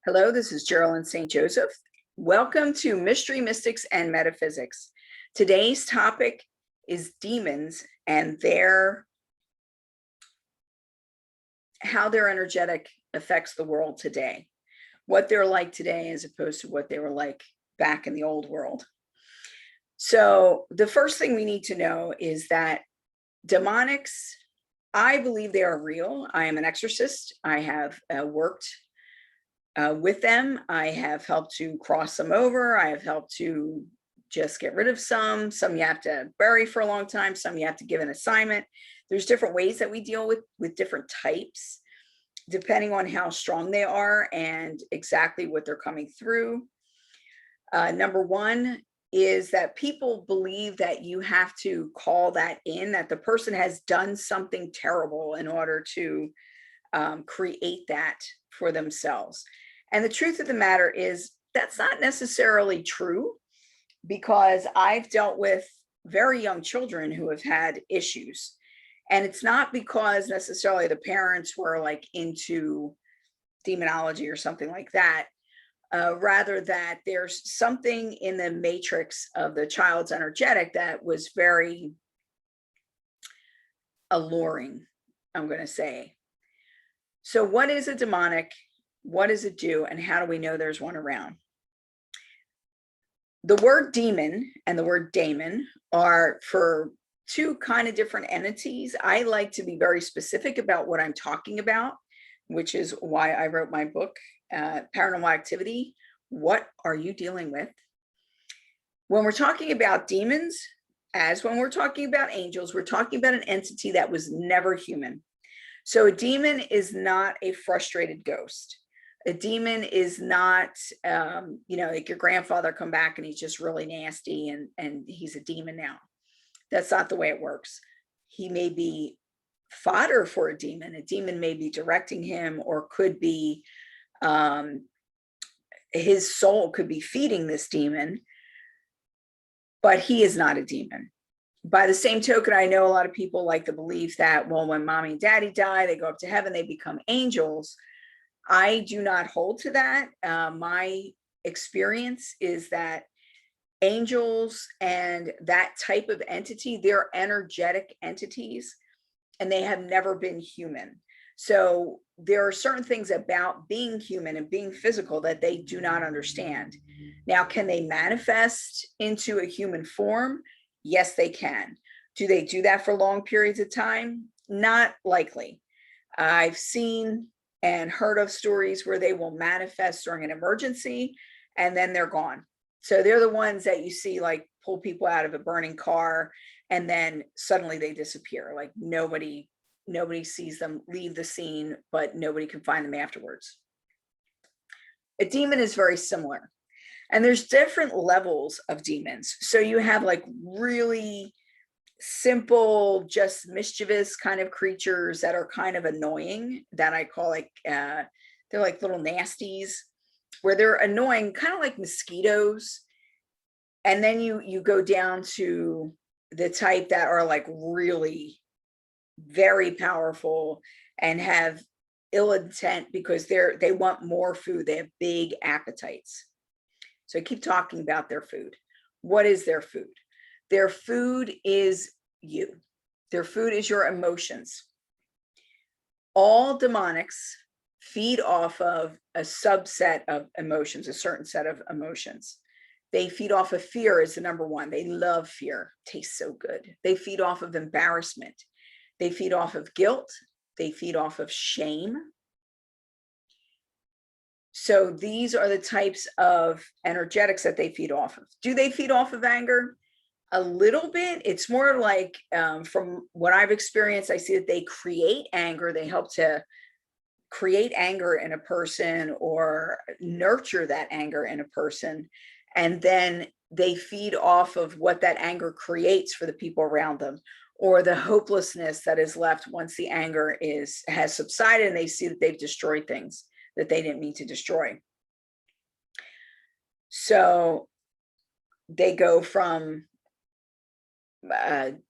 Hello, this is Geralyn St. Joseph. Welcome to Mystery, Mystics, and Metaphysics. Today's topic is demons and how their energetic affects the world today, what they're like today as opposed to what they were like back in the old world. So the first thing we need to know is that demonics, I believe they are real. I am an exorcist. I have worked with them. I have helped to cross them over. I have helped to just get rid of some you have to bury for a long time, some you have to give an assignment. There's different ways that we deal with different types, depending on how strong they are and exactly what they're coming through. Number one is that people believe that you have to call that in, that the person has done something terrible in order to create that for themselves. And the truth of the matter is that's not necessarily true, because I've dealt with very young children who have had issues. And it's not because necessarily the parents were like into demonology or something like that. Rather that there's something in the matrix of the child's energetic that was very alluring, I'm going to say. So what is a demonic? What does it do? And how do we know there's one around? The word demon and the word daemon are for two kind of different entities. I like to be very specific about what I'm talking about, which is why I wrote my book, Paranormal Activity. What are you dealing with? When we're talking about demons, as when we're talking about angels, we're talking about an entity that was never human. So a demon is not a frustrated ghost. A demon is not, like your grandfather come back and he's just really nasty and he's a demon now. That's not the way it works. He may be fodder for a demon. A demon may be directing him, or could be his soul could be feeding this demon, but he is not a demon. By the same token, I know a lot of people like the belief that, well, when mommy and daddy die, they go up to heaven, they become angels. I do not hold to that. My experience is that angels and that type of entity, they're energetic entities, and they have never been human. So there are certain things about being human and being physical that they do not understand. Now, can they manifest into a human form? Yes, they can. Do they do that for long periods of time? Not likely. I've seen and heard of stories where they will manifest during an emergency and then they're gone. So they're the ones that you see like pull people out of a burning car and then suddenly they disappear. Like nobody sees them leave the scene, but nobody can find them afterwards. A demon is very similar. And there's different levels of demons. So you have like really simple, just mischievous kind of creatures that are kind of annoying, that I call like, they're like little nasties, where they're annoying, kind of like mosquitoes. And then you go down to the type that are like really very powerful and have ill intent because they want more food. They have big appetites. So I keep talking about their food. What is their food? Their food is you. Their food is your emotions. All demonics feed off of a subset of emotions, a certain set of emotions. They feed off of fear is the number one. They love fear. Tastes so good. They feed off of embarrassment. They feed off of guilt. They feed off of shame. So these are the types of energetics that they feed off of. Do they feed off of anger? A little bit. It's more like, from what I've experienced, I see that they create anger. They help to create anger in a person or nurture that anger in a person. And then they feed off of what that anger creates for the people around them, or the hopelessness that is left once the anger has subsided and they see that they've destroyed things that they didn't mean to destroy. So they go from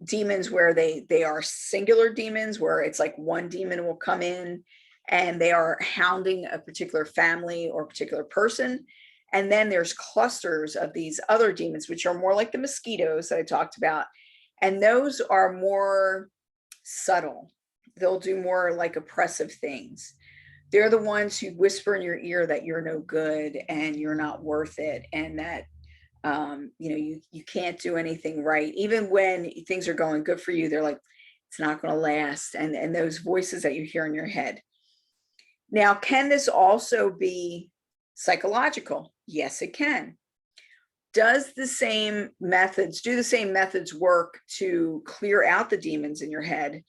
demons where they are singular demons, where it's like one demon will come in and they are hounding a particular family or a particular person. And then there's clusters of these other demons, which are more like the mosquitoes that I talked about. And those are more subtle. They'll do more like oppressive things. They're the ones who whisper in your ear that you're no good and you're not worth it, and that you can't do anything right. Even when things are going good for you, they're like, it's not going to last. And those voices that you hear in your head. Now, can this also be psychological? Yes, it can. Do the same methods work to clear out the demons in your head,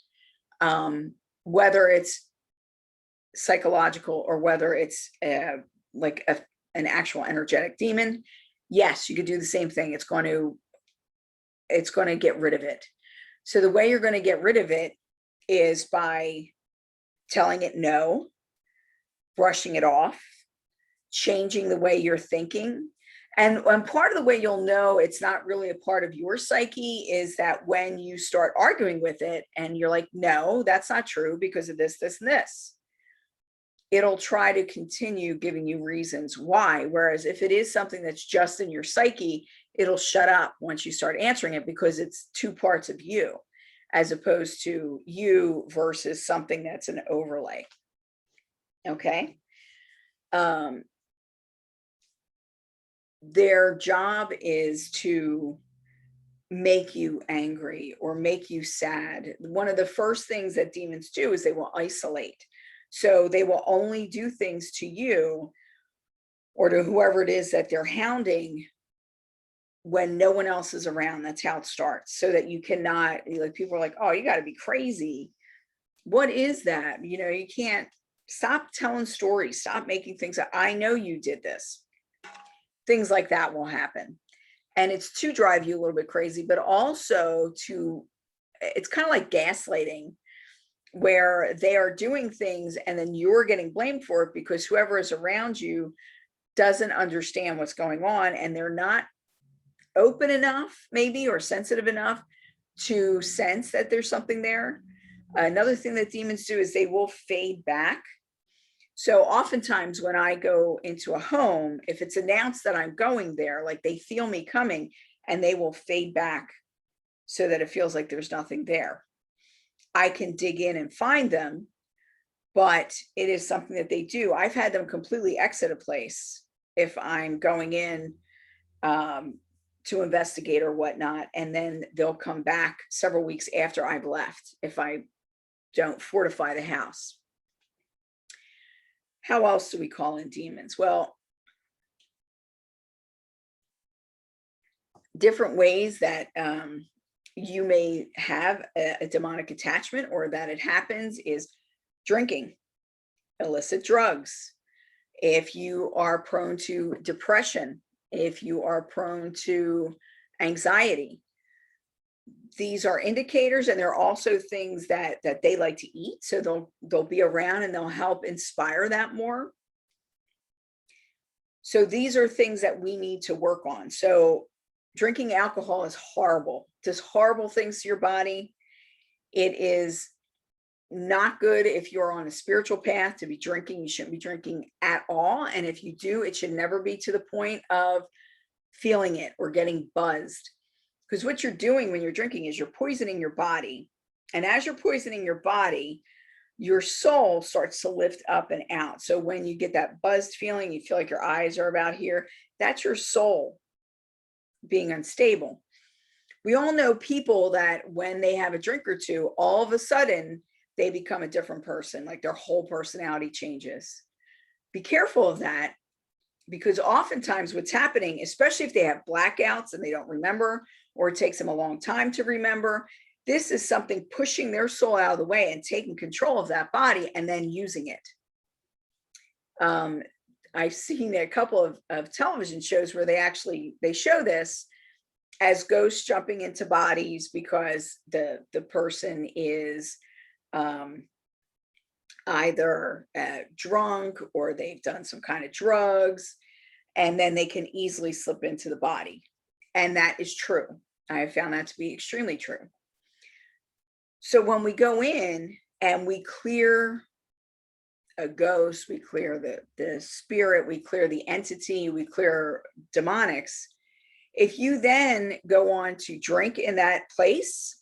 whether it's psychological or whether it's an actual energetic demon? Yes, you could do the same thing. It's going to get rid of it. So the way you're going to get rid of it is by telling it no, brushing it off, changing the way you're thinking. And part of the way you'll know it's not really a part of your psyche is that when you start arguing with it and you're like, no, that's not true because of this, this, and this, it'll try to continue giving you reasons why. Whereas if it is something that's just in your psyche, it'll shut up once you start answering it, because it's two parts of you, as opposed to you versus something that's an overlay. Okay. Their job is to make you angry or make you sad. One of the first things that demons do is they will isolate. So they will only do things to you or to whoever it is that they're hounding when no one else is around. That's how it starts. So that you cannot, like, people are like, oh, you got to be crazy. What is that? You can't. Stop telling stories. Stop making things up. I know you did this. Things like that will happen. And it's to drive you a little bit crazy, but also it's kind of like gaslighting, where they are doing things and then you're getting blamed for it because whoever is around you doesn't understand what's going on, and they're not open enough, maybe, or sensitive enough to sense that there's something there. Another thing that demons do is they will fade back. So oftentimes when I go into a home, if it's announced that I'm going there, like, they feel me coming and they will fade back so that it feels like there's nothing there. I can dig in and find them, but it is something that they do. I've had them completely exit a place if I'm going in to investigate or whatnot, and then they'll come back several weeks after I've left if I don't fortify the house. How else do we call in demons? Well, different ways that you may have a demonic attachment or that it happens is drinking, illicit drugs. If you are prone to depression, if you are prone to anxiety, these are indicators, and they're also things that they like to eat. So they'll be around and they'll help inspire that more. So these are things that we need to work on. So drinking alcohol is horrible. It does horrible things to your body. It is not good if you're on a spiritual path to be drinking. You shouldn't be drinking at all. And if you do, it should never be to the point of feeling it or getting buzzed. Because what you're doing when you're drinking is you're poisoning your body. And as you're poisoning your body, your soul starts to lift up and out. So when you get that buzzed feeling, you feel like your eyes are about here, that's your soul being unstable. We all know people that when they have a drink or two, all of a sudden they become a different person, like their whole personality changes. Be careful of that, because oftentimes what's happening, especially if they have blackouts and they don't remember, or it takes them a long time to remember, this is something pushing their soul out of the way and taking control of that body and then using it. I've seen a couple of television shows where they show this as ghosts jumping into bodies because the person is either drunk or they've done some kind of drugs, and then they can easily slip into the body. And that is true. I have found that to be extremely true. So when we go in and we clear a ghost, we clear the spirit, we clear the entity, we clear demonics. If you then go on to drink in that place,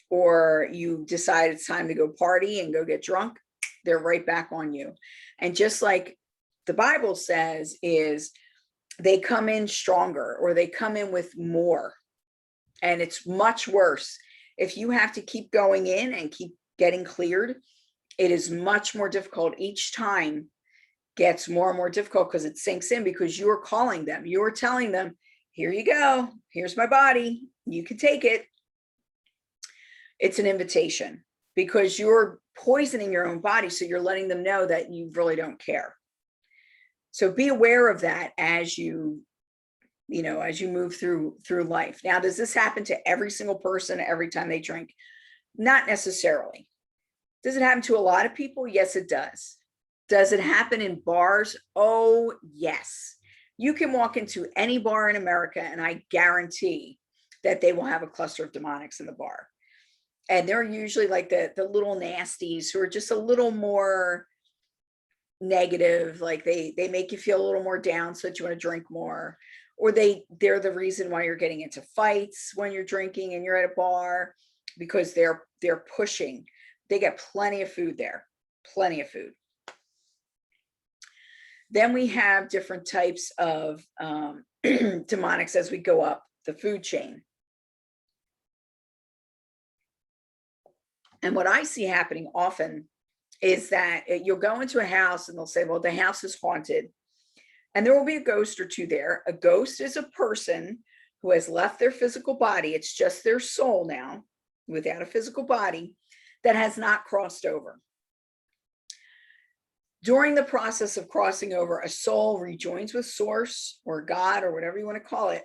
or you decide it's time to go party and go get drunk, they're right back on you. And just like the Bible says, is they come in stronger, or they come in with more. And it's much worse. If you have to keep going in and keep getting cleared, it is much more difficult. Each time gets more and more difficult, because it sinks in, because you're calling them, you're telling them, here you go, here's my body, you can take it. It's an invitation, because you're poisoning your own body. So you're letting them know that you really don't care. So be aware of that as you move through life. Now, does this happen to every single person every time they drink? Not necessarily. Does it happen to a lot of people? Yes, it does. Does it happen in bars? Oh, yes. You can walk into any bar in America, and I guarantee that they will have a cluster of demonics in the bar. And they're usually like the little nasties who are just a little more negative, like they make you feel a little more down so that you want to drink more, or they're the reason why you're getting into fights when you're drinking and you're at a bar, because they're pushing. They get plenty of food there, plenty of food. Then we have different types of demonics as we go up the food chain. And what I see happening often is that you'll go into a house and they'll say, well, the house is haunted. And there will be a ghost or two there. A ghost is a person who has left their physical body. It's just their soul now, without a physical body, that has not crossed over. During the process of crossing over, a soul rejoins with Source or God or whatever you want to call it,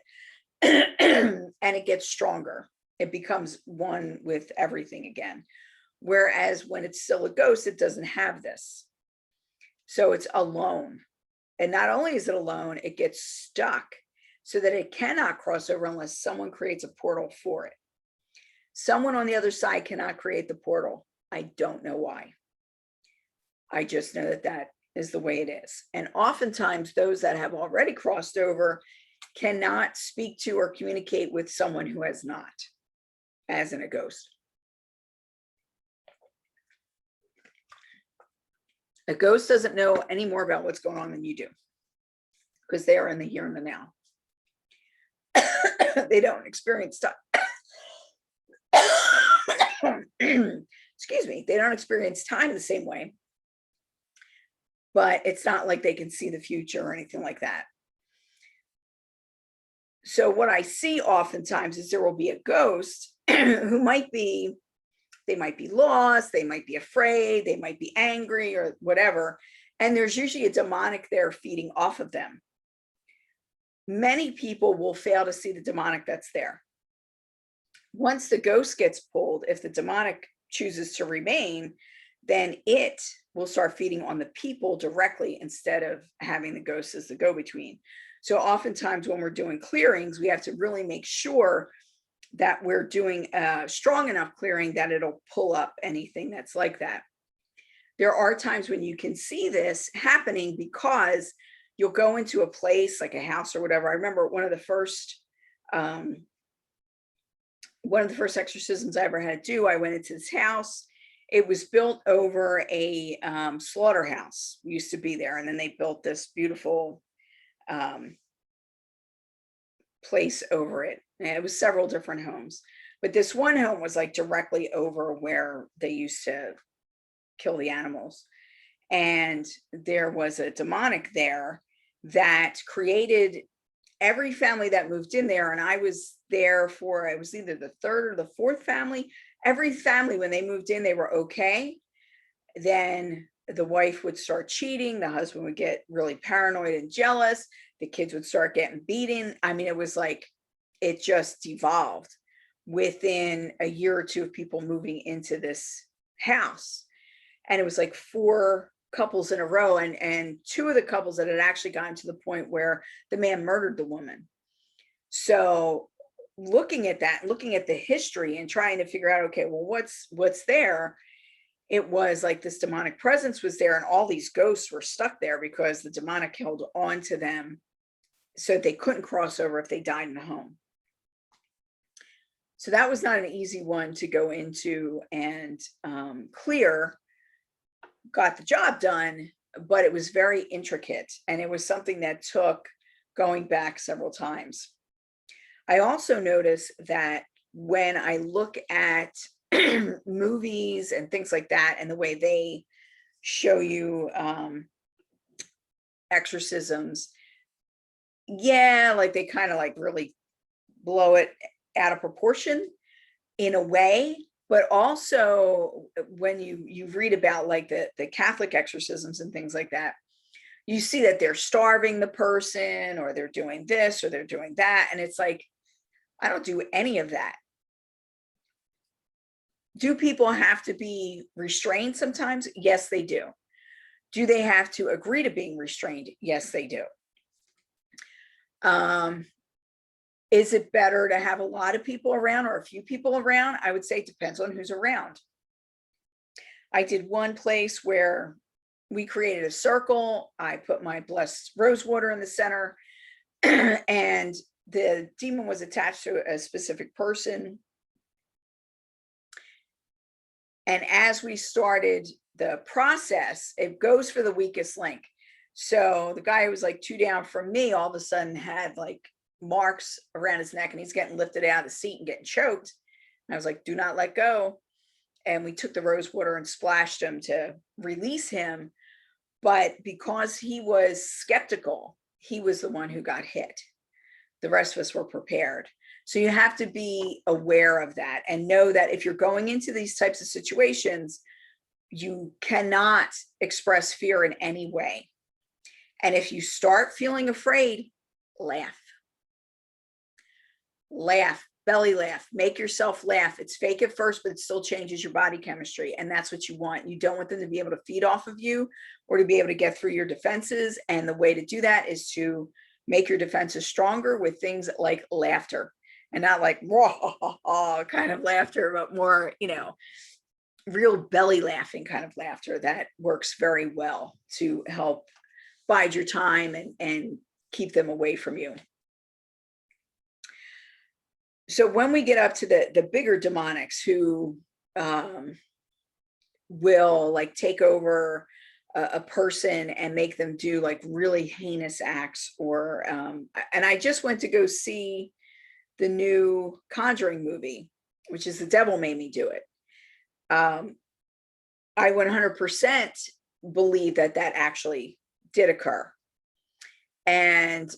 and it gets stronger. It becomes one with everything again. Whereas when it's still a ghost, it doesn't have this. So it's alone. And not only is it alone, it gets stuck so that it cannot cross over unless someone creates a portal for it. Someone on the other side cannot create the portal. I don't know why. I just know that that is the way it is. And oftentimes those that have already crossed over cannot speak to or communicate with someone who has not, as in a ghost. A ghost doesn't know any more about what's going on than you do, because they are in the here and the now. They don't experience time. Excuse me. They don't experience time the same way, but it's not like they can see the future or anything like that. So what I see oftentimes is there will be a ghost who they might be lost, they might be afraid, they might be angry or whatever. And there's usually a demonic there feeding off of them. Many people will fail to see the demonic that's there. Once the ghost gets pulled, if the demonic chooses to remain, then it will start feeding on the people directly instead of having the ghost as the go-between. So oftentimes when we're doing clearings, we have to really make sure that we're doing a strong enough clearing that it'll pull up anything that's like that. There are times when you can see this happening because you'll go into a place like a house or whatever. I remember one of the first exorcisms I ever had to do, I went into this house. It was built over a slaughterhouse. We used to be there, and then they built this beautiful place over it. And it was several different homes, but this one home was like directly over where they used to kill the animals. And there was a demonic there that created every family that moved in there. And I was there for, it was either the third or the fourth family. Every family, when they moved in, they were okay. Then the wife would start cheating. The husband would get really paranoid and jealous. The kids would start getting beaten. I mean, it was like, it just devolved within a year or two of people moving into this house. And it was like 4 couples in a row, and 2 of the couples that had actually gotten to the point where the man murdered the woman. So looking at that, looking at the history and trying to figure out, okay, well, what's there, it was like this demonic presence was there, and all these ghosts were stuck there because the demonic held on to them so that they couldn't cross over if they died in the home. So that was not an easy one to go into and clear. Got the job done, but it was very intricate, and it was something that took going back several times. I also noticed that when I look at movies and things like that, and the way they show you exorcisms, yeah, like they kind of like really blow it out of proportion in a way. But also when you read about like the Catholic exorcisms and things like that, you see that they're starving the person, or they're doing this, or they're doing that. And it's like, I don't do any of that. Do people have to be restrained sometimes? Yes, they do. Do they have to agree to being restrained? Yes, they do. Is it better to have a lot of people around or a few people around? I would say it depends on who's around. I did one place where we created a circle. I put my blessed rose water in the center, and the demon was attached to a specific person. And as we started the process, it goes for the weakest link. So the guy who was like 2 down from me, all of a sudden had like marks around his neck, and he's getting lifted out of the seat and getting choked. And I was like, do not let go. And we took the rose water and splashed him to release him. But because he was skeptical, he was the one who got hit. The rest of us were prepared. So you have to be aware of that and know that if you're going into these types of situations, you cannot express fear in any way. And if you start feeling afraid, laugh. Laugh, belly laugh, make yourself laugh. It's fake at first, but it still changes your body chemistry. And that's what you want. You don't want them to be able to feed off of you or to be able to get through your defenses. And the way to do that is to make your defenses stronger with things like laughter, and not like kind of laughter, but more, real belly laughing kind of laughter that works very well to help bide your time and keep them away from you. So when we get up to the bigger demonics who will like take over a person and make them do like really heinous acts, or and I just went to go see the new Conjuring movie, which is The Devil Made Me Do It. I 100% believe that actually did occur. And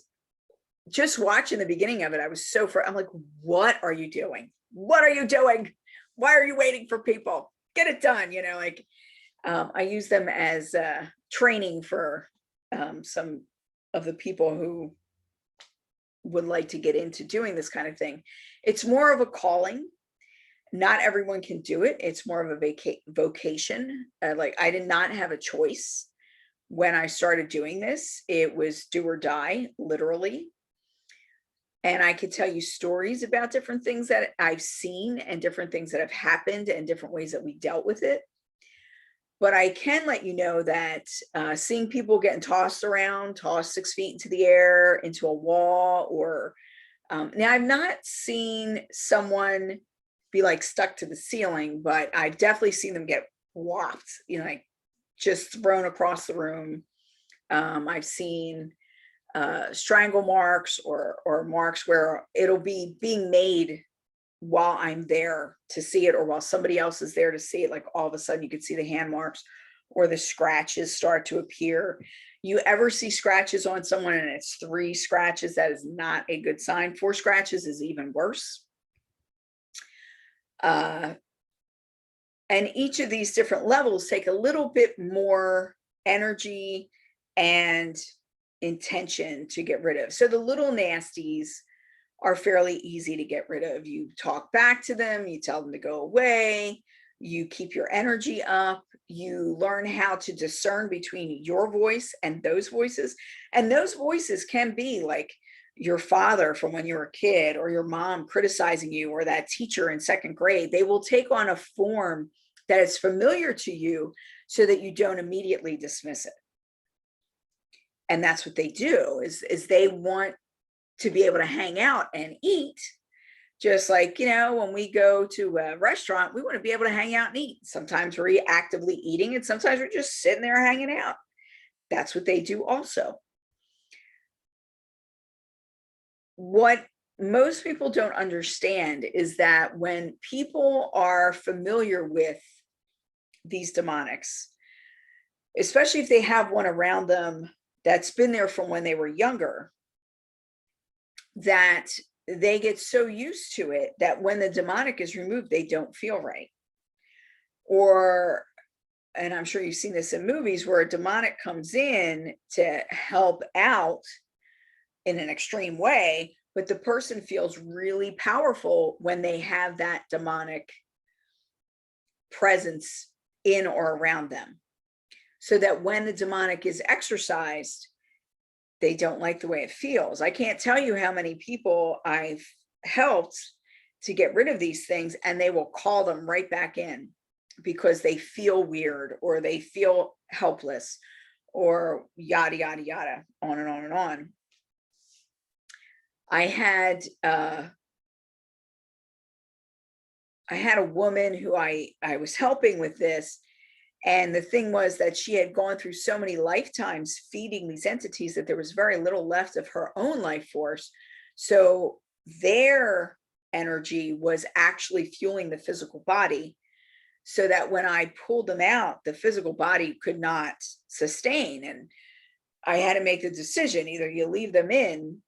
just watching the beginning of it, I was so I'm like, what are you doing? What are you doing? Why are you waiting for people? Get it done. I use them as training for some of the people who would like to get into doing this kind of thing. It's more of a calling. Not everyone can do it. It's more of a vocation. Like I did not have a choice when I started doing this. It was do or die, literally. And I could tell you stories about different things that I've seen and different things that have happened and different ways that we dealt with it. But I can let you know that seeing people getting tossed around, tossed 6 feet into the air, into a wall, or now I've not seen someone be like stuck to the ceiling, but I've definitely seen them get whopped, like just thrown across the room. I've seen strangle marks or marks where it'll be being made while I'm there to see it, or while somebody else is there to see it. Like all of a sudden you could see the hand marks or the scratches start to appear. You ever see scratches on someone and it's 3 scratches, that is not a good sign. 4 scratches is even worse. And each of these different levels take a little bit more energy and intention to get rid of. So the little nasties are fairly easy to get rid of. You talk back to them, you tell them to go away, you keep your energy up, you learn how to discern between your voice and those voices. And those voices can be like your father from when you were a kid, or your mom criticizing you, or that teacher in 2nd grade. They will take on a form that it's familiar to you so that you don't immediately dismiss it. And that's what they do is they want to be able to hang out and eat. Just like, when we go to a restaurant, we want to be able to hang out and eat. Sometimes we're actively eating and sometimes we're just sitting there hanging out. That's what they do also. What most people don't understand is that when people are familiar with these demonics, especially if they have one around them that's been there from when they were younger, that they get so used to it that when the demonic is removed, they don't feel right. Or, and I'm sure you've seen this in movies, where a demonic comes in to help out in an extreme way, but the person feels really powerful when they have that demonic presence in or around them. So that when the demonic is exorcised, they don't like the way it feels. I can't tell you how many people I've helped to get rid of these things, and they will call them right back in because they feel weird or they feel helpless or yada, yada, yada, on and on and on. I had a woman who I was helping with this. And the thing was that she had gone through so many lifetimes feeding these entities that there was very little left of her own life force. So their energy was actually fueling the physical body, so that when I pulled them out, the physical body could not sustain. And I had to make the decision, either you leave them in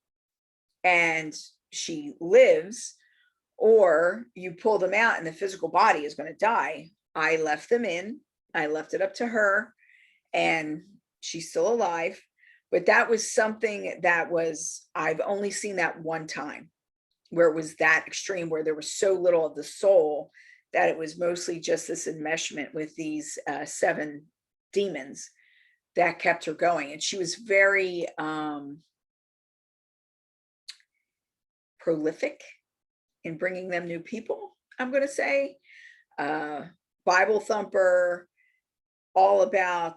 and she lives, or you pull them out and the physical body is going to die. I left them in. I left it up to her, and she's still alive. But that was something that I've only seen that one time, where it was that extreme, where there was so little of the soul that it was mostly just this enmeshment with these 7 demons that kept her going. And she was very prolific in bringing them new people, I'm going to say. Bible thumper, all about,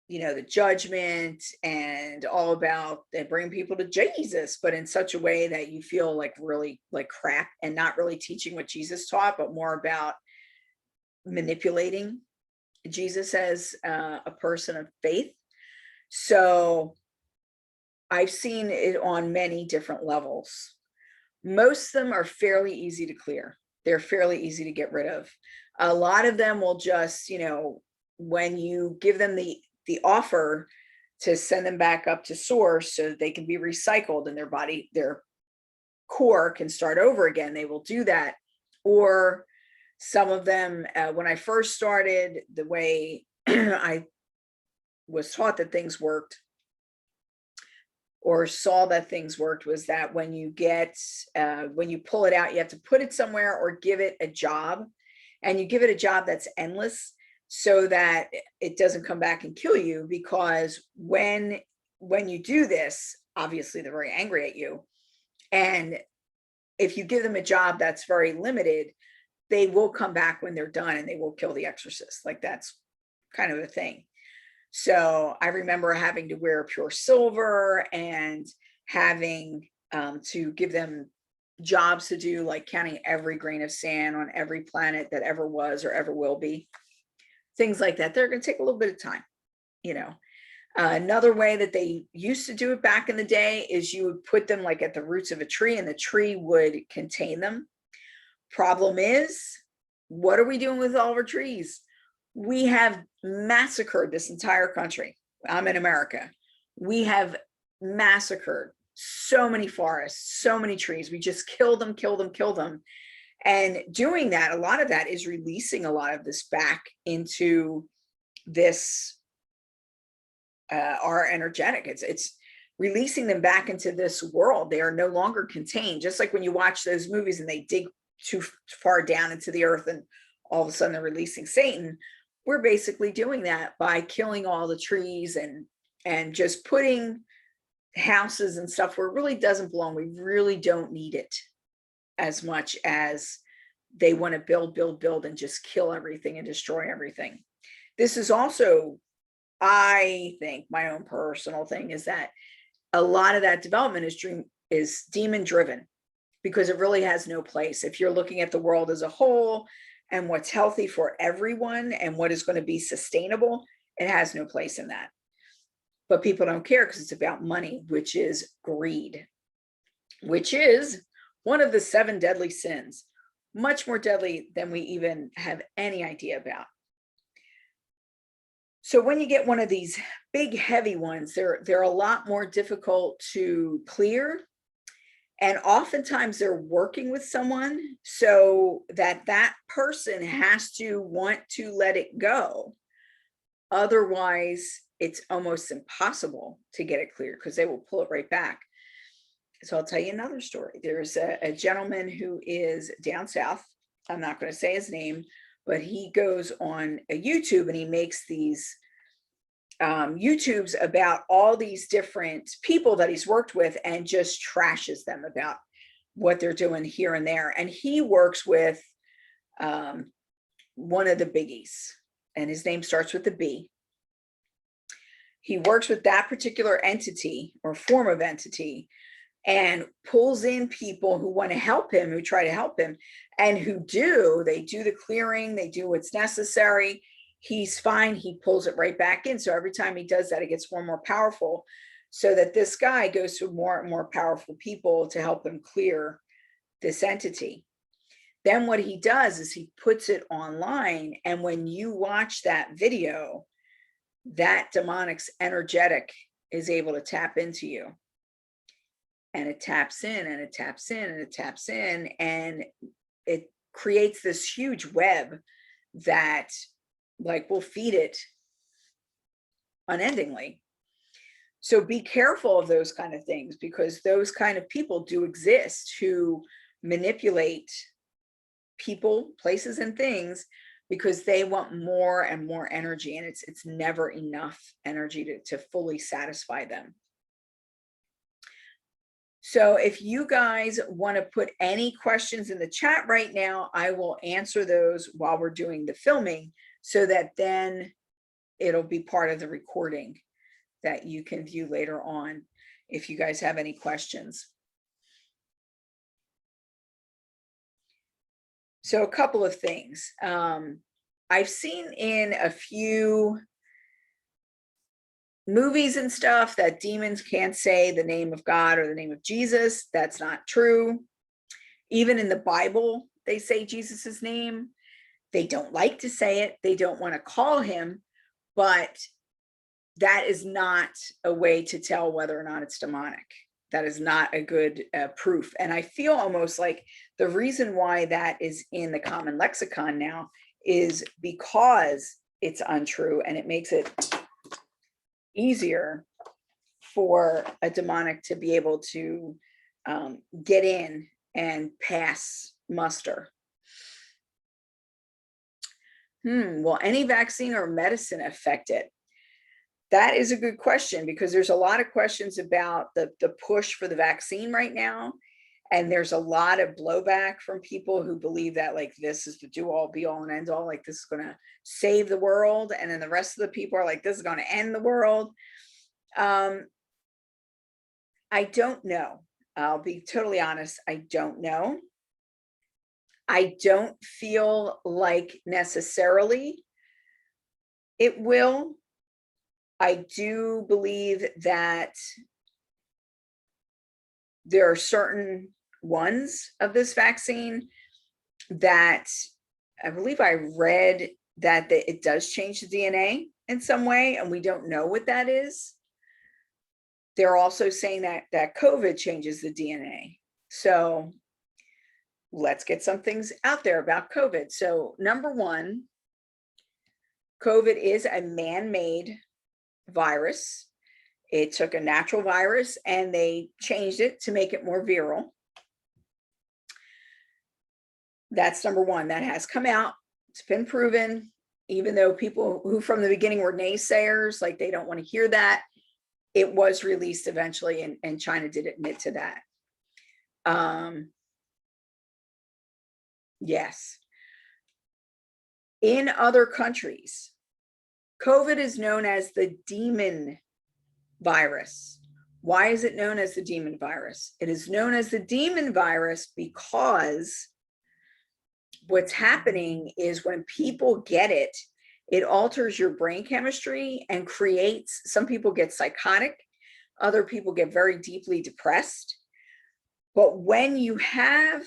the judgment, and all about they bring people to Jesus, but in such a way that you feel like really like crap, and not really teaching what Jesus taught, but more about manipulating Jesus as a person of faith. So I've seen it on many different levels. Most of them are fairly easy to clear. They're fairly easy to get rid of. A lot of them will just, when you give them the offer to send them back up to source so that they can be recycled and their body, their core can start over again, they will do that. Or some of them, when I first started, the way I was taught that things worked, or saw that things worked, was that when you pull it out, you have to put it somewhere or give it a job, and you give it a job that's endless, so that it doesn't come back and kill you. Because when you do this, obviously they're very angry at you. And if you give them a job that's very limited, they will come back when they're done and they will kill the exorcist. Like, that's kind of a thing. So I remember having to wear pure silver and having to give them jobs to do, like counting every grain of sand on every planet that ever was or ever will be. Things like that. They're going to take a little bit of time, Another way that they used to do it back in the day is you would put them like at the roots of a tree, and the tree would contain them. Problem is, what are we doing with all of our trees? We have massacred this entire country. I'm in America. We have massacred so many forests, so many trees. We just kill them. And doing that, a lot of that is releasing a lot of this back into this, our energetic. It's releasing them back into this world. They are no longer contained. Just like when you watch those movies and they dig too far down into the earth and all of a sudden they're releasing Satan. We're basically doing that by killing all the trees and just putting houses and stuff where it really doesn't belong. We really don't need it as much as they want to build, and just kill everything and destroy everything. This is also, I think, my own personal thing is that a lot of that development is demon driven, because it really has no place. If you're looking at the world as a whole and what's healthy for everyone and what is going to be sustainable, it has no place in that. But people don't care because it's about money, which is greed, which is one of the 7 deadly sins, much more deadly than we even have any idea about. So when you get one of these big, heavy ones, they're a lot more difficult to clear. And oftentimes they're working with someone so that person has to want to let it go. Otherwise, it's almost impossible to get it clear because they will pull it right back. So I'll tell you another story. There's a gentleman who is down south. I'm not going to say his name, but he goes on a YouTube and he makes these YouTubes about all these different people that he's worked with and just trashes them about what they're doing here and there. And he works with one of the biggies, and his name starts with a B. He works with that particular entity or form of entity and pulls in people who want to help him, who try to help him, and they do the clearing, they do what's necessary. He's fine. He pulls it right back in. So every time he does that, it gets more and more powerful, so that this guy goes to more and more powerful people to help him clear this entity. Then what he does is he puts it online. And when you watch that video, that demonic's energetic is able to tap into you. And it taps in and it taps in and it taps in. And it creates this huge web that will feed it unendingly. So be careful of those kind of things, because those kind of people do exist who manipulate people, places, and things because they want more and more energy, and it's never enough energy to fully satisfy them. So if you guys want to put any questions in the chat right now, I will answer those while we're doing the filming, so that then it'll be part of the recording that you can view later on if you guys have any questions. So a couple of things. I've seen in a few movies and stuff that demons can't say the name of God or the name of Jesus. That's not true. Even in the Bible, they say Jesus's name. They don't like to say it. They don't want to call him, but that is not a way to tell whether or not it's demonic. That is not a good proof. And I feel almost like the reason why that is in the common lexicon now is because it's untrue, and it makes it easier for a demonic to be able to get in and pass muster. Will any vaccine or medicine affect it? That is a good question, because there's a lot of questions about the push for the vaccine right now. And there's a lot of blowback from people who believe that this is the do all be all and end all, this is going to save the world. And then the rest of the people are like, this is going to end the world. I don't know. I'll be totally honest. I don't know. I don't feel like necessarily it will. I do believe that there are certain ones of this vaccine that I believe I read that it does change the DNA in some way, and we don't know what that is. They're also saying that COVID changes the DNA. So let's get some things out there about COVID. So number one, COVID is a man-made virus. It took a natural virus and they changed it to make it more viral. That's number one. That has come out. It's been proven, even though people who from the beginning were naysayers, they don't want to hear that. It was released eventually, and China did admit to that. Yes. In other countries, COVID is known as the demon virus. Why is it known as the demon virus? It is known as the demon virus because what's happening is when people get it, it alters your brain chemistry and creates, some people get psychotic, other people get very deeply depressed. But when you have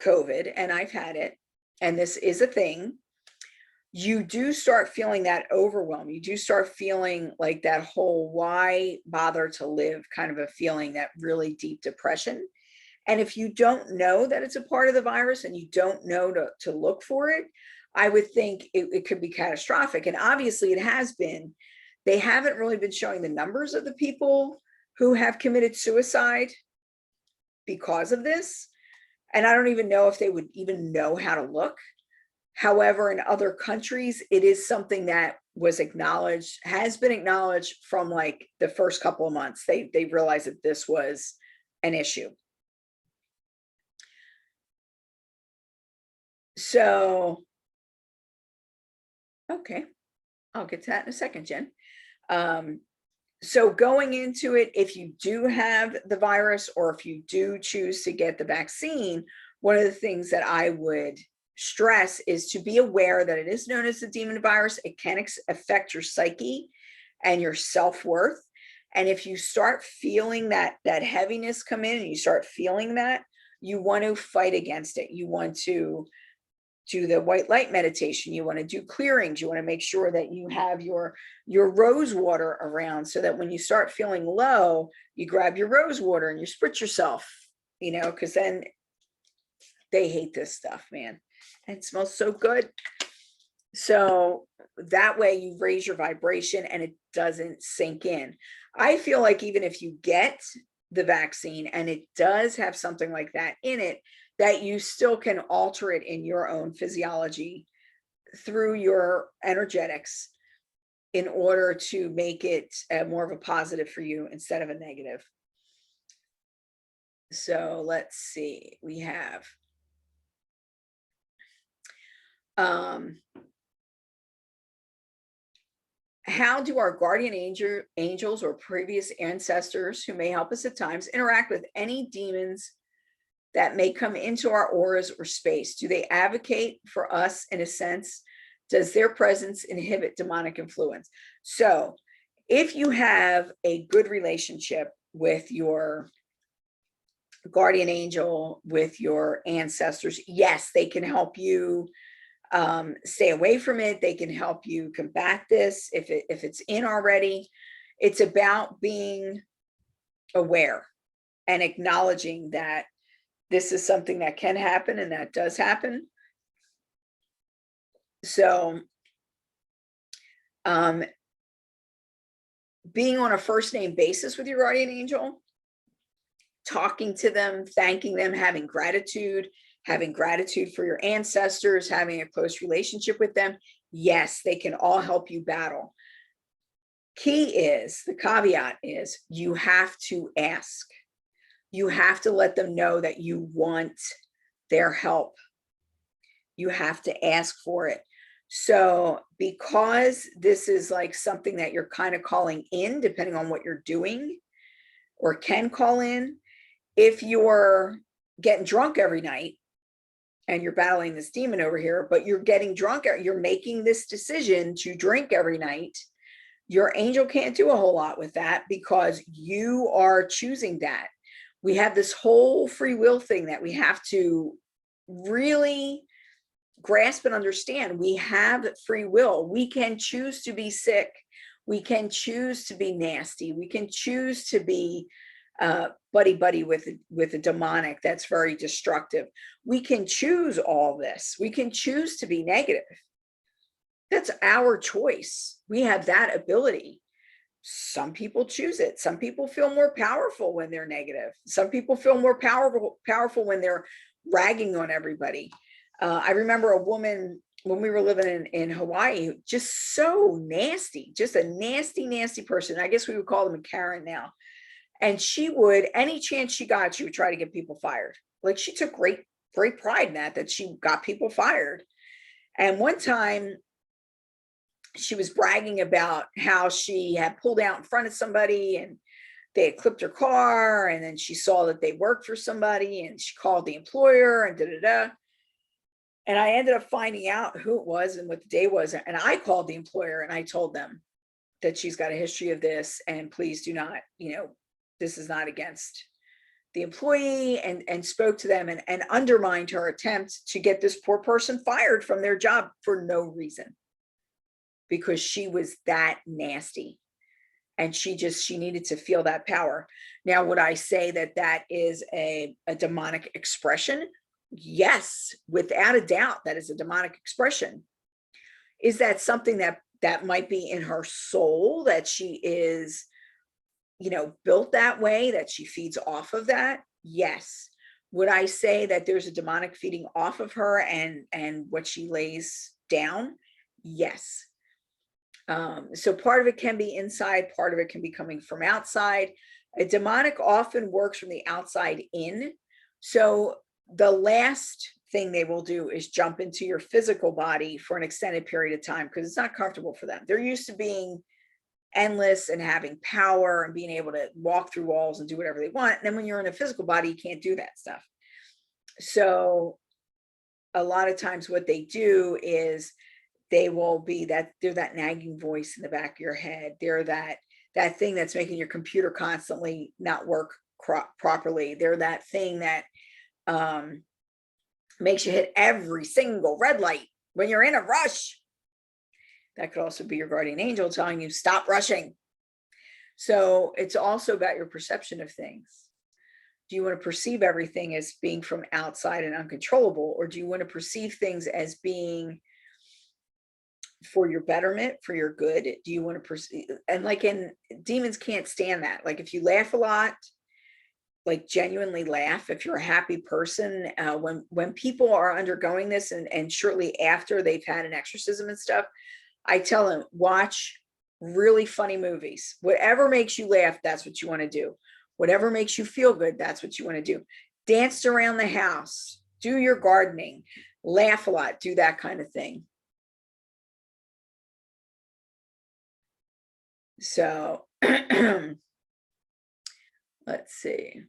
COVID, and I've had it, and this is a thing, you do start feeling that overwhelm. You do start feeling like that whole why bother to live kind of a feeling, that really deep depression. And if you don't know that it's a part of the virus and you don't know to look for it, I would think it could be catastrophic. And obviously it has been. They haven't really been showing the numbers of the people who have committed suicide because of this. And I don't even know if they would even know how to look. However, in other countries, it is something that was acknowledged, has been acknowledged from like the first couple of months. They realized that this was an issue. So, okay, I'll get to that in a second, Jen. So going into it, if you do have the virus or if you do choose to get the vaccine, one of the things that I would stress is to be aware that it is known as the demon virus. It can affect your psyche and your self-worth. And if you start feeling that heaviness come in and you start feeling that, you want to fight against it. You want to do the white light meditation. You want to do clearings. You want to make sure that you have your rose water around, so that when you start feeling low, you grab your rose water and you spritz yourself, because then they hate this stuff, man. And it smells so good. So that way you raise your vibration and it doesn't sink in. I feel like even if you get the vaccine and it does have something like that in it, that you still can alter it in your own physiology through your energetics in order to make it more of a positive for you instead of a negative. So let's see, we have how do our guardian angels or previous ancestors who may help us at times interact with any demons that may come into our auras or space? Do they advocate for us in a sense? Does their presence inhibit demonic influence? So if you have a good relationship with your guardian angel, with your ancestors, yes, they can help you stay away from it. They can help you combat this if it's in already. It's about being aware and acknowledging that this is something that can happen and that does happen. So being on a first name basis with your guardian angel, talking to them, thanking them, having gratitude for your ancestors, having a close relationship with them. Yes, they can all help you battle. The caveat is you have to ask. You have to let them know that you want their help. You have to ask for it. So because this is like something that you're kind of calling in, depending on what you're doing or can call in, if you're getting drunk every night and you're battling this demon over here, but you're getting drunk, you're making this decision to drink every night, your angel can't do a whole lot with that because you are choosing that. We have this whole free will thing that we have to really grasp and understand. We have free will. We can choose to be sick. We can choose to be nasty. We can choose to be buddy with a demonic that's very destructive. We can choose all this. We can choose to be negative. That's our choice. We have that ability. Some people choose it. Some people feel more powerful when they're negative. Some people feel more powerful when they're ragging on everybody. I remember a woman when we were living in Hawaii, just so nasty, just a nasty person. I guess we would call them a Karen now. And she would, any chance she got, she would try to get people fired. Like she took great great pride in that she got people fired. And one time she was bragging about how she had pulled out in front of somebody and they had clipped her car, and then she saw that they worked for somebody and she called the employer and da-da-da. And I ended up finding out who it was and what the day was. And I called the employer and I told them that she's got a history of this, and please do not, this is not against the employee, and spoke to them and undermined her attempt to get this poor person fired from their job for no reason, because she was that nasty. And she needed to feel that power. Now, would I say that is a demonic expression? Yes, without a doubt, that is a demonic expression. Is that something that might be in her soul, that she is, built that way, that she feeds off of that? Yes. Would I say that there's a demonic feeding off of her and what she lays down? Yes. So part of it can be inside, part of it can be coming from outside. A demonic often works from the outside in. So the last thing they will do is jump into your physical body for an extended period of time, because it's not comfortable for them. They're used to being endless and having power and being able to walk through walls and do whatever they want. And then when you're in a physical body, you can't do that stuff. So a lot of times what they do is they will be they're that nagging voice in the back of your head. They're that thing that's making your computer constantly not work properly. They're that thing that makes you hit every single red light when you're in a rush. That could also be your guardian angel telling you, stop rushing. So it's also about your perception of things. Do you want to perceive everything as being from outside and uncontrollable, or do you want to perceive things as being for your betterment, for your good? Do you want to perceive? And demons can't stand that. Like if you laugh a lot, like genuinely laugh, if you're a happy person, when people are undergoing this and shortly after they've had an exorcism and stuff, I tell them, watch really funny movies. Whatever makes you laugh, that's what you want to do. Whatever makes you feel good, that's what you want to do. Dance around the house, do your gardening, laugh a lot, do that kind of thing. So let's see.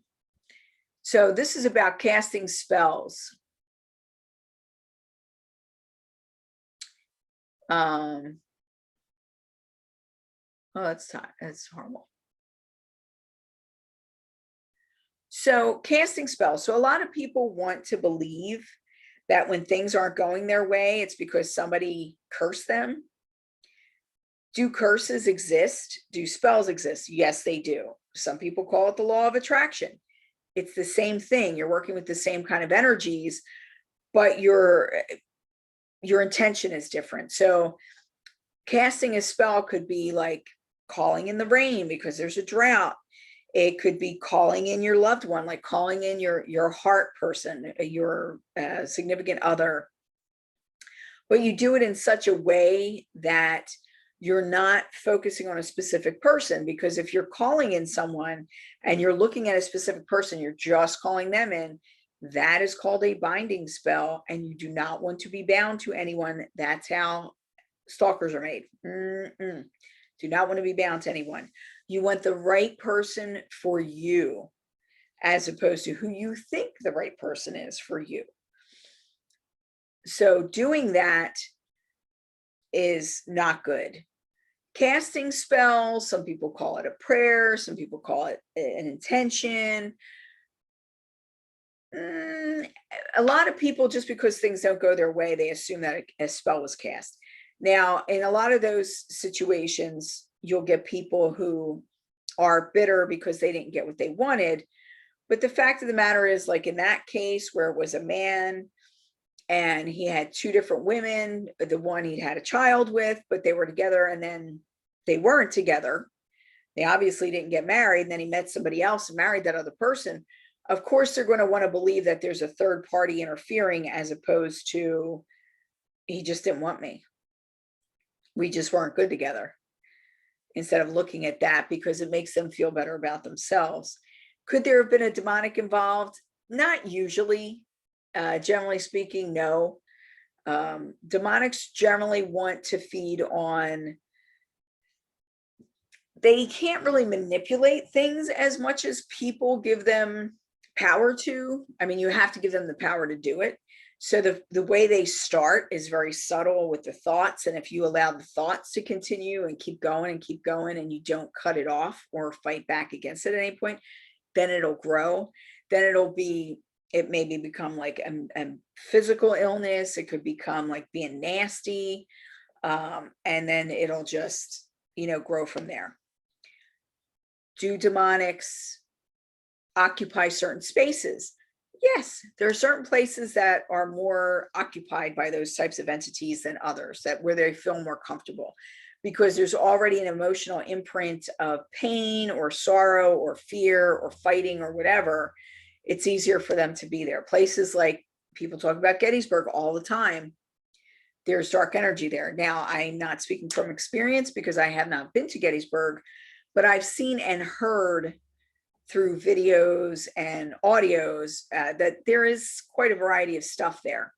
So this is about casting spells. Oh, that's horrible. So casting spells. So a lot of people want to believe that when things aren't going their way, it's because somebody cursed them. Do curses exist? Do spells exist? Yes, they do. Some people call it the law of attraction. It's the same thing. You're working with the same kind of energies, but your intention is different. So casting a spell could be like calling in the rain because there's a drought. It could be calling in your loved one, like calling in your heart person, your significant other. But you do it in such a way that you're not focusing on a specific person, because if you're calling in someone and you're looking at a specific person, you're just calling them in, that is called a binding spell, and you do not want to be bound to anyone. That's how stalkers are made. Do not want to be bound to anyone. You want the right person for you, as opposed to who you think the right person is for you. So doing that is not good. Casting spells, some people call it a prayer, some people call it an intention. A lot of people, just because things don't go their way, they assume that a spell was cast. Now, in a lot of those situations, you'll get people who are bitter because they didn't get what they wanted. But the fact of the matter is, like in that case where it was a man and he had two different women, the one he'd had a child with, but they were together and then they weren't together. They obviously didn't get married. And then he met somebody else and married that other person. Of course, they're going to want to believe that there's a third party interfering, as opposed to, he just didn't want me. We just weren't good together. Instead of looking at that, because it makes them feel better about themselves. Could there have been a demonic involved? Not usually. Generally speaking, no. Demonics generally want to feed on, they can't really manipulate things as much as people give them power to. I mean, you have to give them the power to do it. So the way they start is very subtle with the thoughts. And if you allow the thoughts to continue and keep going and you don't cut it off or fight back against it at any point, then it'll grow. Then it maybe become like a physical illness. It could become like being nasty. And then it'll just, grow from there. Do demonics occupy certain spaces? Yes, there are certain places that are more occupied by those types of entities than others, where they feel more comfortable, because there's already an emotional imprint of pain or sorrow or fear or fighting or whatever. It's easier for them to be there. Places like, people talk about Gettysburg all the time. There's dark energy there. Now, I'm not speaking from experience because I have not been to Gettysburg, but I've seen and heard through videos and audios that there is quite a variety of stuff there.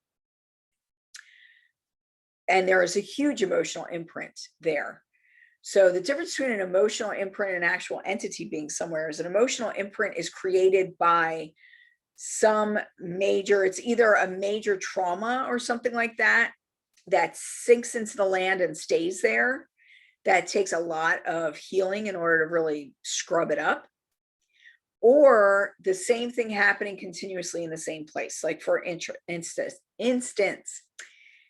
And there is a huge emotional imprint there. So the difference between an emotional imprint and an actual entity being somewhere is an emotional imprint is created by some major, it's either a major trauma or something like that, that sinks into the land and stays there. That takes a lot of healing in order to really scrub it up. Or the same thing happening continuously in the same place. Like for instance,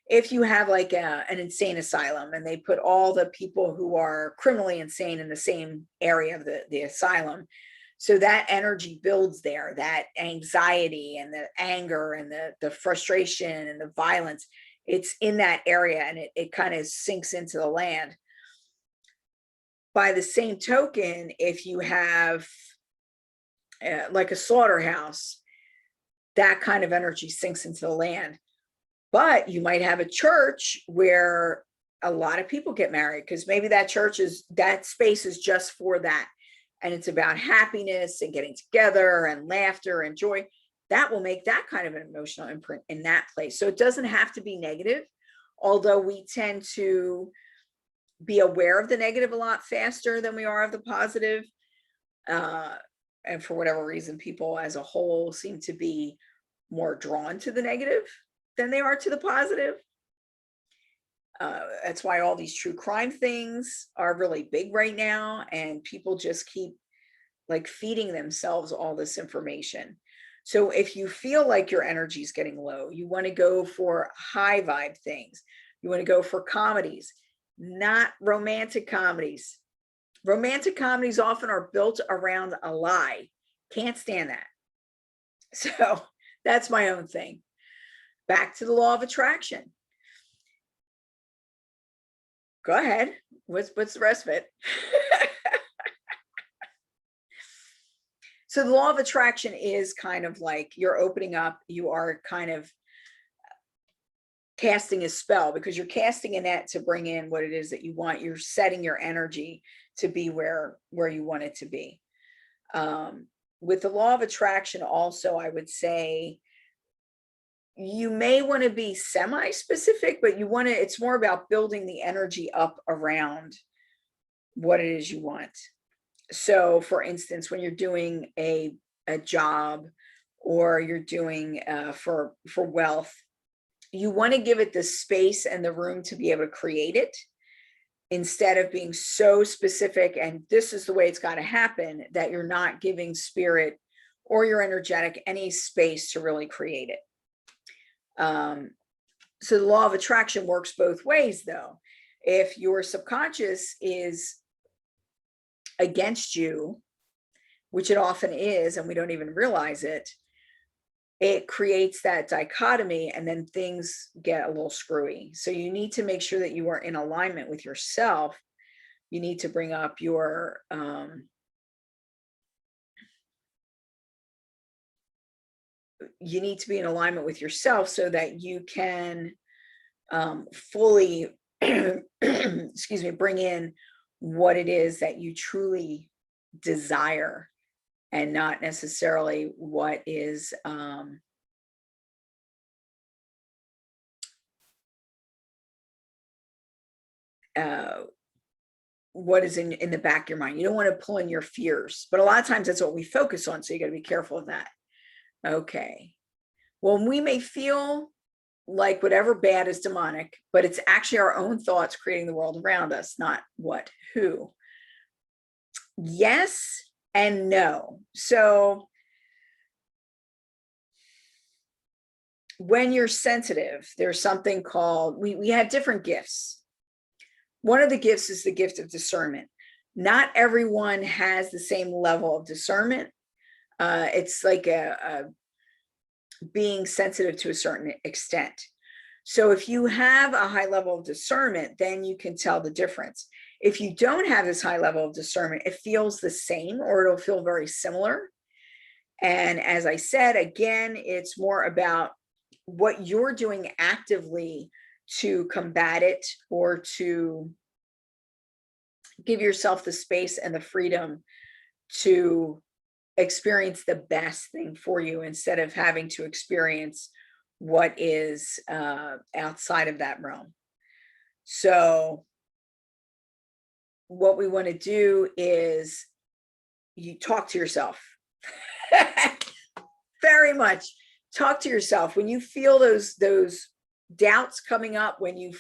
if you have like an insane asylum and they put all the people who are criminally insane in the same area of the asylum, so that energy builds there, that anxiety and the anger and the frustration and the violence, it's in that area, and it kind of sinks into the land. By the same token, if you have like a slaughterhouse, that kind of energy sinks into the land. But you might have a church where a lot of people get married, because maybe that space is just for that. And it's about happiness and getting together and laughter and joy. That will make that kind of an emotional imprint in that place. So it doesn't have to be negative, although we tend to be aware of the negative a lot faster than we are of the positive. And for whatever reason, people as a whole seem to be more drawn to the negative than they are to the positive. That's why all these true crime things are really big right now, and people just keep like feeding themselves all this information. So if you feel like your energy is getting low, you want to go for high vibe things. You want to go for comedies, not romantic comedies. Romantic comedies often are built around a lie. Can't stand that. So that's my own thing. Back to the law of attraction. Go ahead. What's the rest of it? So the law of attraction is kind of like you're opening up, you are kind of casting a spell, because you're casting a net to bring in what it is that you want. You're setting your energy to be where you want it to be. With the law of attraction also, I would say you may want to be semi-specific, but it's more about building the energy up around what it is you want. So for instance, when you're doing a job, or you're doing for wealth, you want to give it the space and the room to be able to create it, instead of being so specific and this is the way it's got to happen, that you're not giving spirit or your energetic any space to really create it. So the law of attraction works both ways, though. If your subconscious is against you, which it often is, and we don't even realize it, it creates that dichotomy, and then things get a little screwy. So you need to make sure that you are in alignment with yourself. You need to bring up your you need to be in alignment with yourself so that you can fully excuse me, bring in what it is that you truly desire, and not necessarily what is what is in the back of your mind. You don't want to pull in your fears, but a lot of times that's what we focus on. So you got to be careful of that. Okay. Well, we may feel like whatever bad is demonic, but it's actually our own thoughts creating the world around us, not what, who. Yes and no. So when you're sensitive, there's something called, we have different gifts. One of the gifts is the gift of discernment. Not everyone has the same level of discernment. It's like a being sensitive to a certain extent. So if you have a high level of discernment, then you can tell the difference. If you don't have this high level of discernment, it feels the same, or it'll feel very similar. And as I said, again, it's more about what you're doing actively to combat it, or to give yourself the space and the freedom to experience the best thing for you, instead of having to experience what is outside of that realm. So what we want to do is you talk to yourself. Very much talk to yourself when you feel those doubts coming up, when you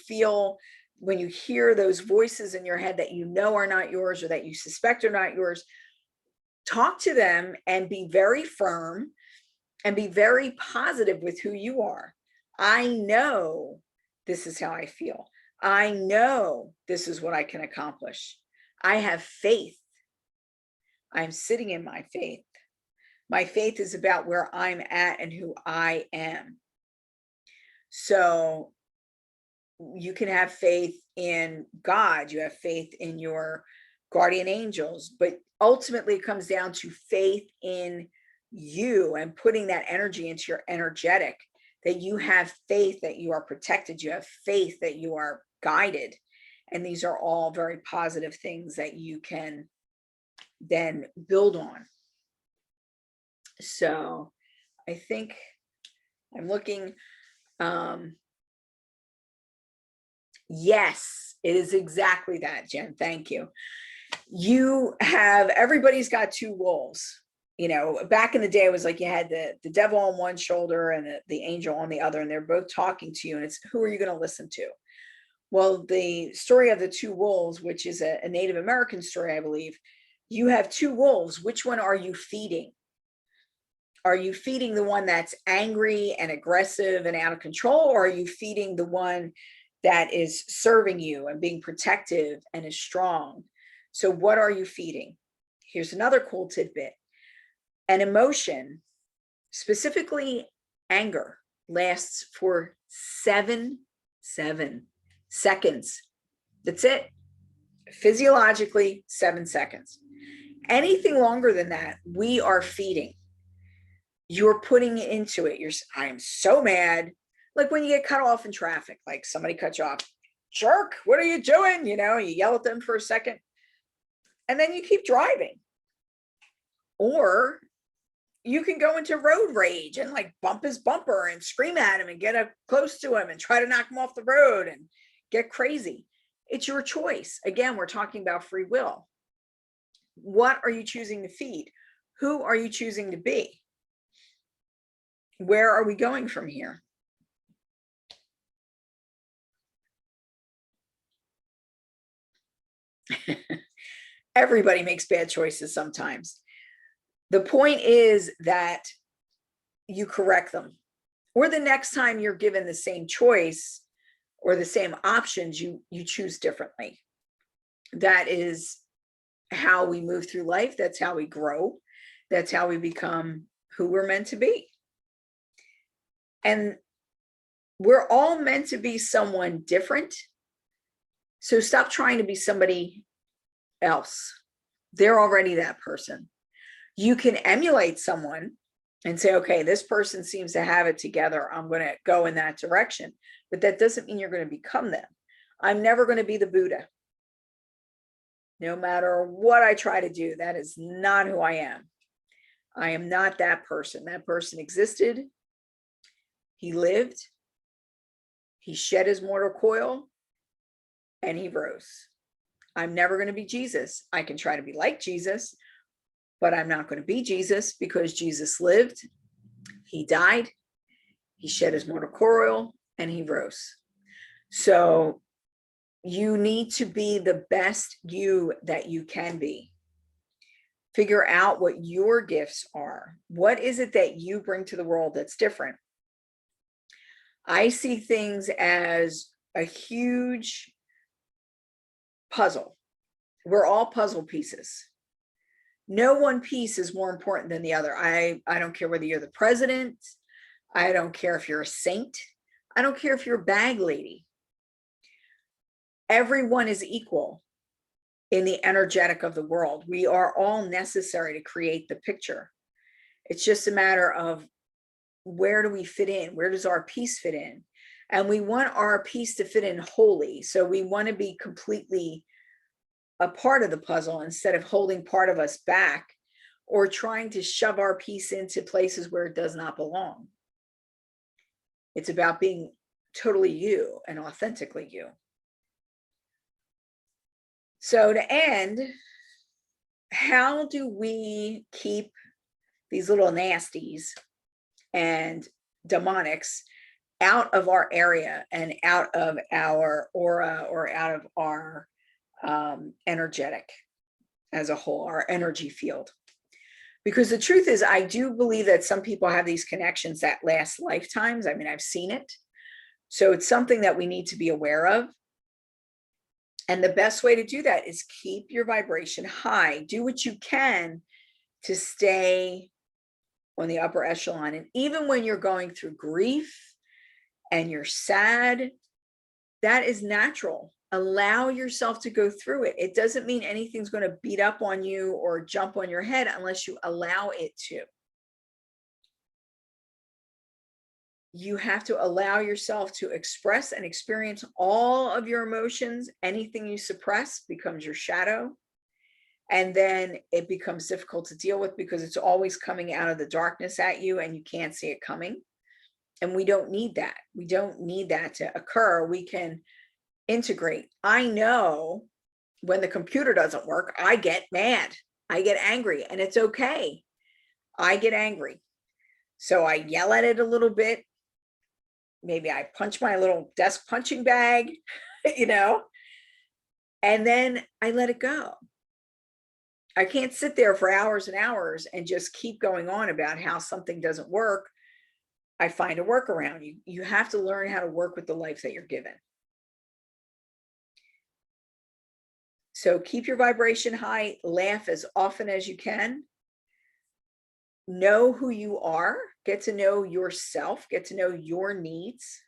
hear those voices in your head that you know are not yours, or that you suspect are not yours. Talk to them and be very firm and be very positive with who you are. I know this is how I feel. I know this is what I can accomplish. I have faith. I'm sitting in my faith. My faith is about where I'm at and who I am. So you can have faith in God, you have faith in your guardian angels, but ultimately it comes down to faith in you, and putting that energy into your energetic, that you have faith that you are protected, you have faith that you are guided. And these are all very positive things that you can then build on. So I think I'm looking, yes, it is exactly that, Jen. Thank you. You have, everybody's got two wolves. You know, back in the day, it was like you had the devil on one shoulder and the angel on the other, and they're both talking to you, and it's, who are you going to listen to? Well, the story of the two wolves, which is a Native American story, I believe, you have two wolves. Which one are you feeding? Are you feeding the one that's angry and aggressive and out of control, or are you feeding the one that is serving you and being protective and is strong? So what are you feeding? Here's another cool tidbit. An emotion, specifically anger, lasts for seven seconds. That's it. Physiologically, 7 seconds. Anything longer than that, we are feeding. You're putting into it. I am so mad. Like when you get cut off in traffic, like somebody cut you off. Jerk, what are you doing? You know, you yell at them for a second, and then you keep driving. Or you can go into road rage and like bump his bumper and scream at him and get up close to him and try to knock him off the road and get crazy. It's your choice. Again, we're talking about free will. What are you choosing to feed? Who are you choosing to be? Where are we going from here? Everybody makes bad choices sometimes. The point is that you correct them, or the next time you're given the same choice or the same options, you choose differently. That is how we move through life. That's how we grow. That's how we become who we're meant to be. And we're all meant to be someone different. So stop trying to be somebody else. They're already that person. You can emulate someone and say, okay, this person seems to have it together, I'm going to go in that direction. But that doesn't mean you're going to become them. I'm never going to be the Buddha. No matter what I try to do, that is not who I am. I am not that person. That person existed. He lived. He shed his mortal coil. and he rose. I'm never going to be Jesus. I can try to be like Jesus, but I'm not going to be Jesus, because Jesus lived, he died, he shed his mortal coil, and he rose. So you need to be the best you that you can be. Figure out what your gifts are. What is it that you bring to the world that's different? I see things as a huge puzzle. We're all puzzle pieces. No one piece is more important than the other. I don't care whether you're the president. I don't care if you're a saint. I don't care if you're a bag lady. Everyone is equal in the energetic of the world. We are all necessary to create the picture. It's just a matter of, where do we fit in? Where does our piece fit in? And we want our piece to fit in wholly. So we want to be completely a part of the puzzle, instead of holding part of us back or trying to shove our piece into places where it does not belong. It's about being totally you and authentically you. So to end, how do we keep these little nasties and demonics out of our area and out of our aura, or out of our energetic as a whole, our energy field? Because the truth is, I do believe that some people have these connections that last lifetimes. I mean, I've seen it. So it's something that we need to be aware of. And the best way to do that is keep your vibration high. Do what you can to stay on the upper echelon. And even when you're going through grief and you're sad, that is natural. Allow yourself to go through it. It doesn't mean anything's going to beat up on you or jump on your head unless you allow it to. You have to allow yourself to express and experience all of your emotions. Anything you suppress becomes your shadow. And then it becomes difficult to deal with, because it's always coming out of the darkness at you and you can't see it coming. And we don't need that. We don't need that to occur. We can integrate. I know when the computer doesn't work, I get mad, I get angry, and it's okay. I get angry. So I yell at it a little bit. Maybe I punch my little desk punching bag, and then I let it go. I can't sit there for hours and hours and just keep going on about how something doesn't work. I find a workaround. You have to learn how to work with the life that you're given. So keep your vibration high, laugh as often as you can. Know who you are, get to know yourself, get to know your needs,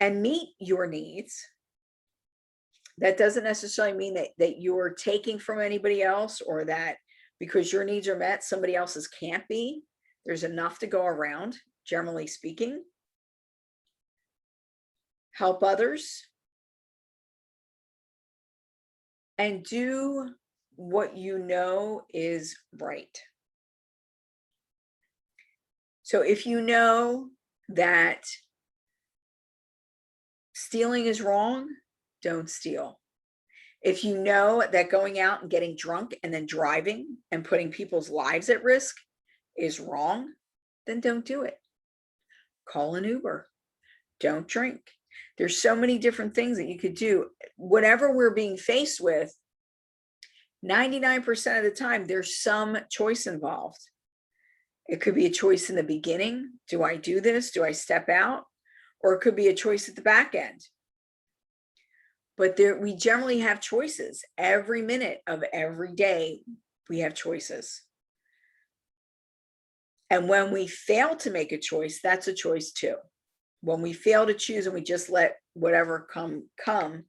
and meet your needs. That doesn't necessarily mean that you're taking from anybody else, or that because your needs are met, somebody else's can't be. There's enough to go around, generally speaking. Help others. And do what you know is right. So if you know that stealing is wrong, don't steal. If you know that going out and getting drunk and then driving and putting people's lives at risk is wrong, then don't do it. Call an Uber. Don't drink. There's so many different things that you could do. Whatever we're being faced with, 99% of the time, there's some choice involved. It could be a choice in the beginning. Do I do this? Do I step out? Or it could be a choice at the back end. But we generally have choices. Every minute of every day, we have choices. And when we fail to make a choice, that's a choice too. When we fail to choose and we just let whatever come,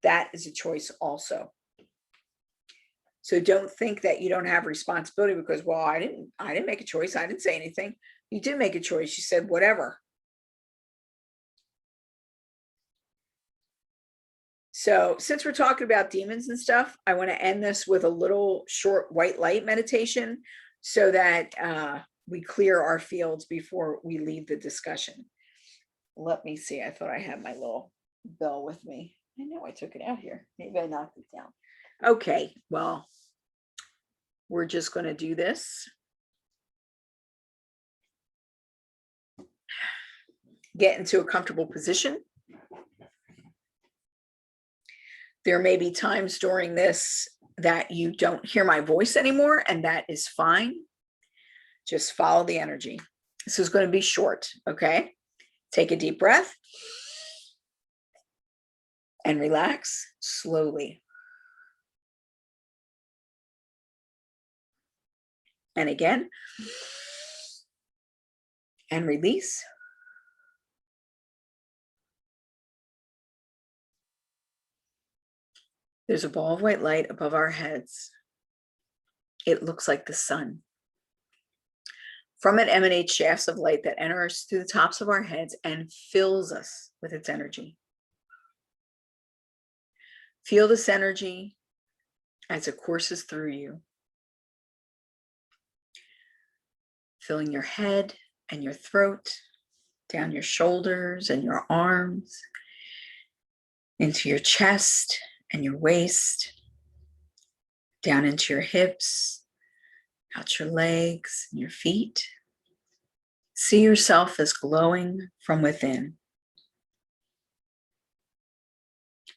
that is a choice also. So don't think that you don't have responsibility because, well, I didn't make a choice. I didn't say anything. You did make a choice. You said whatever. So since we're talking about demons and stuff, I want to end this with a little short white light meditation so that we clear our fields before we leave the discussion. Let me see. I thought I had my little bell with me. I know I took it out here. Maybe I knocked it down. Okay, well, we're just going to do this. Get into a comfortable position. There may be times during this that you don't hear my voice anymore, and that is fine. Just follow the energy. This is going to be short, okay? Take a deep breath and relax slowly. And again, and release. There's a ball of white light above our heads. It looks like the sun. From it emanate shafts of light that enter us through the tops of our heads and fills us with its energy. Feel this energy as it courses through you, filling your head and your throat, down your shoulders and your arms, into your chest and your waist, down into your hips, out your legs and your feet. See yourself as glowing from within.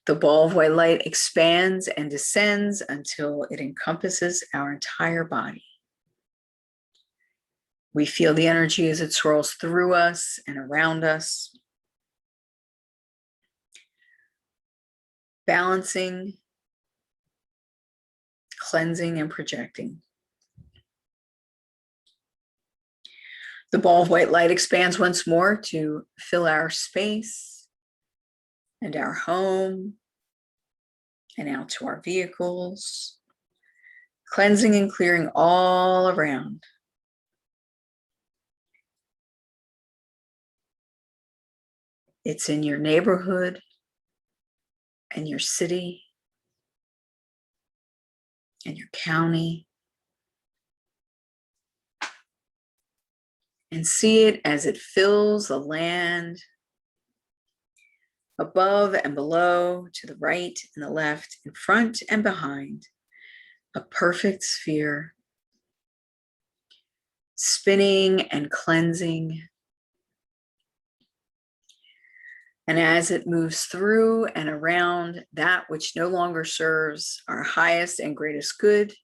The ball of white light expands and descends until it encompasses our entire body. We feel the energy as it swirls through us and around us, balancing, cleansing, and projecting. The ball of white light expands once more to fill our space and our home and out to our vehicles, cleansing and clearing all around. It's in your neighborhood and your city and your county. And see it as it fills the land above and below, to the right and the left, in front and behind, a perfect sphere, spinning and cleansing. And as it moves through and around that which no longer serves our highest and greatest good,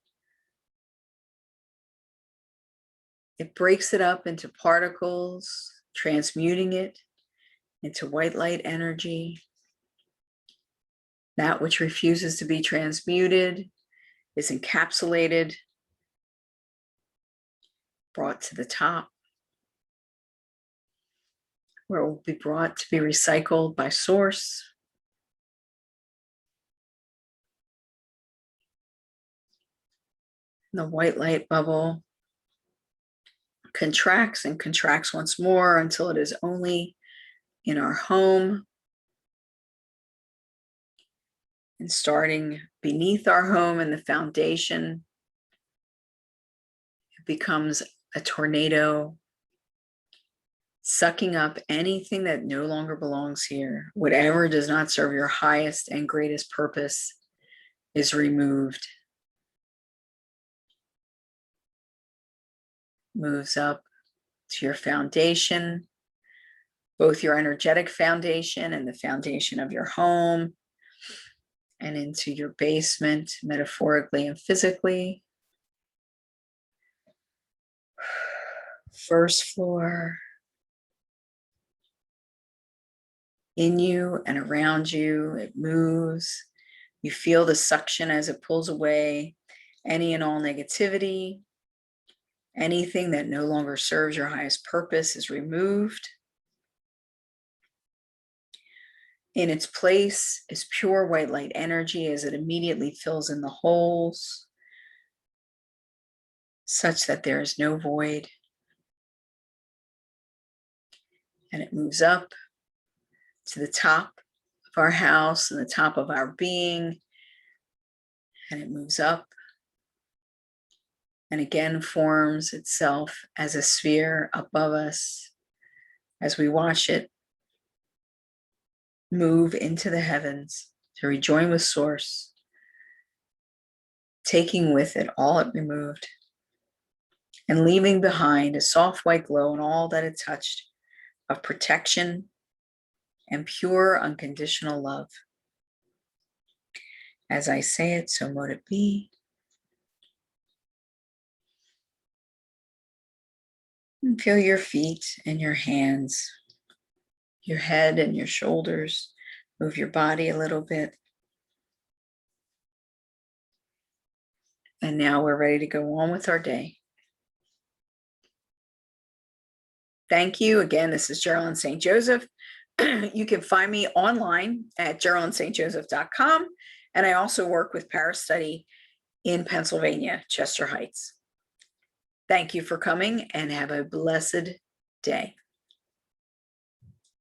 it breaks it up into particles, transmuting it into white light energy. That which refuses to be transmuted is encapsulated, brought to the top, where it will be brought to be recycled by source. And the white light bubble contracts and contracts once more until it is only in our home, and starting beneath our home in the foundation, it becomes a tornado, sucking up anything that no longer belongs here. Whatever does not serve your highest and greatest purpose is removed. Moves up to your foundation, both your energetic foundation and the foundation of your home, and into your basement, metaphorically and physically. First floor, in you and around you, it moves. You feel the suction as it pulls away any and all negativity. Anything that no longer serves your highest purpose is removed. In its place is pure white light energy as it immediately fills in the holes, such that there is no void. And it moves up to the top of our house and the top of our being. And it moves up and again forms itself as a sphere above us as we watch it move into the heavens. to rejoin with Source, taking with it all it removed, and leaving behind a soft white glow in all that it touched of protection and pure unconditional love. As I say it, so mote it be. And feel your feet and your hands, your head and your shoulders. Move your body a little bit. And now we're ready to go on with our day. Thank you. Again, this is Geralyn St. Joseph. You can find me online at geralynstjoseph.com. And I also work with Parastudy in Pennsylvania, Chester Heights. Thank you for coming and have a blessed day.